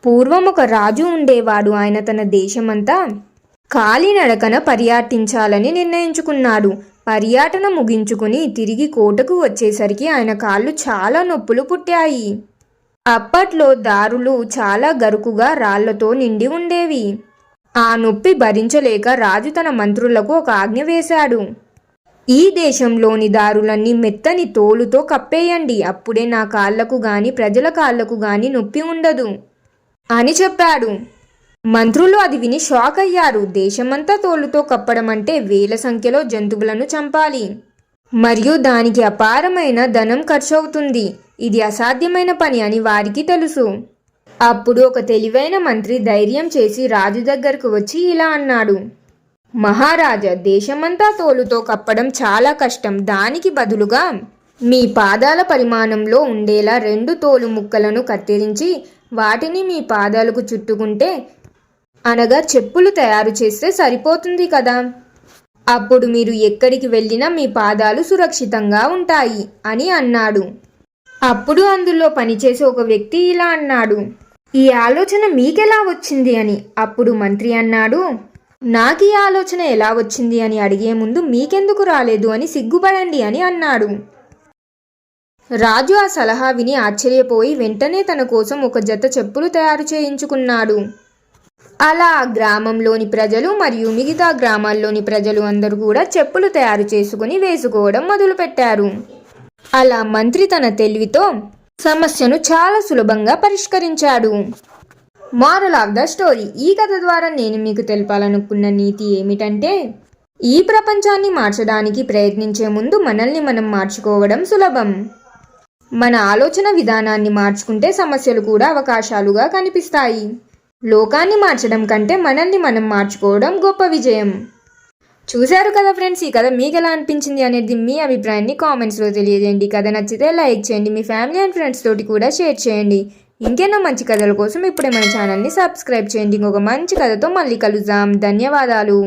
పూర్వం ఒక రాజు ఉండేవాడు. ఆయన తన దేశమంతా కాలినడకన పర్యటించాలని నిర్ణయించుకున్నాడు. పర్యటన ముగించుకుని తిరిగి కోటకు వచ్చేసరికి ఆయన కాళ్ళు చాలా నొప్పులు పుట్టాయి. అప్పట్లో దారులు చాలా గరుకుగా రాళ్లతో నిండి ఉండేవి. ఆ నొప్పి భరించలేక రాజు తన మంత్రులకు ఒక ఆజ్ఞ వేశాడు. ఈ దేశంలోని దారులన్నీ మెత్తని తోలుతో కప్పేయండి, అప్పుడే నా కాళ్లకు గాని ప్రజల కాళ్లకు గాని నొప్పి ఉండదు అని చెప్పాడు. మంత్రులు అది విని షాక్ అయ్యారు. దేశమంతా తోలుతో కప్పడం అంటే వేల సంఖ్యలో జంతువులను చంపాలి, మరియు దానికి అపారమైన ధనం ఖర్చవుతుంది. ఇది అసాధ్యమైన పని అని వారికి తెలుసు. అప్పుడు ఒక తెలివైన మంత్రి ధైర్యం చేసి రాజు దగ్గరకు వచ్చి ఇలా అన్నాడు: మహారాజా, దేశమంతా తోలుతో కప్పడం చాలా కష్టం. దానికి బదులుగా మీ పాదాల పరిమాణంలో ఉండేలా 2 తోలు ముక్కలను కత్తిరించి వాటిని మీ పాదాలకు చుట్టుకుంటే, అనగా చెప్పులు తయారు చేస్తే సరిపోతుంది కదా. అప్పుడు మీరు ఎక్కడికి వెళ్ళినా మీ పాదాలు సురక్షితంగా ఉంటాయి అని అన్నాడు. అప్పుడు అందులో పనిచేసే ఒక వ్యక్తి ఇలా అన్నాడు: ఈ ఆలోచన మీకెలా వచ్చింది అని. అప్పుడు మంత్రి అన్నాడు: నాకు ఈ ఆలోచన ఎలా వచ్చింది అని అడిగే ముందు మీకెందుకు రాలేదు అని సిగ్గుపడండి అని అన్నాడు. రాజు ఆ సలహా విని ఆశ్చర్యపోయి వెంటనే తన కోసం ఒక జత చెప్పులు తయారు చేయించుకున్నాడు. అలా ఆ గ్రామంలోని ప్రజలు మరియు మిగతా గ్రామాల్లోని ప్రజలు అందరూ కూడా చెప్పులు తయారు చేసుకుని వేసుకోవడం మొదలుపెట్టారు. అలా మంత్రి తన తెలివితో సమస్యను చాలా సులభంగా పరిష్కరించాడు. మారల్ ఆఫ్ ద స్టోరీ: ఈ కథ ద్వారా నేను మీకు తెలపాలనుకున్న నీతి ఏమిటంటే, ఈ ప్రపంచాన్ని మార్చడానికి ప్రయత్నించే ముందు మనల్ని మనం మార్చుకోవడం సులభం. మన ఆలోచన విధానాన్ని మార్చుకుంటే సమస్యలు కూడా అవకాశాలుగా కనిపిస్తాయి. లోకాన్ని మార్చడం కంటే మనల్ని మనం మార్చుకోవడం గొప్ప విజయం. చూశారు కదా ఫ్రెండ్స్, ఈ కథ మీకు ఎలా అనిపించింది అనేది మీ అభిప్రాయాన్ని కామెంట్స్లో తెలియజేయండి. కథ నచ్చితే లైక్ చేయండి, మీ ఫ్యామిలీ అండ్ ఫ్రెండ్స్ తోటి కూడా షేర్ చేయండి. ఇంకెన్నో మంచి కథల కోసం ఇప్పుడే మన ఛానల్ని సబ్స్క్రైబ్ చేయండి. ఇంకొక మంచి కథతో మళ్ళీ కలుద్దాం. ధన్యవాదాలు.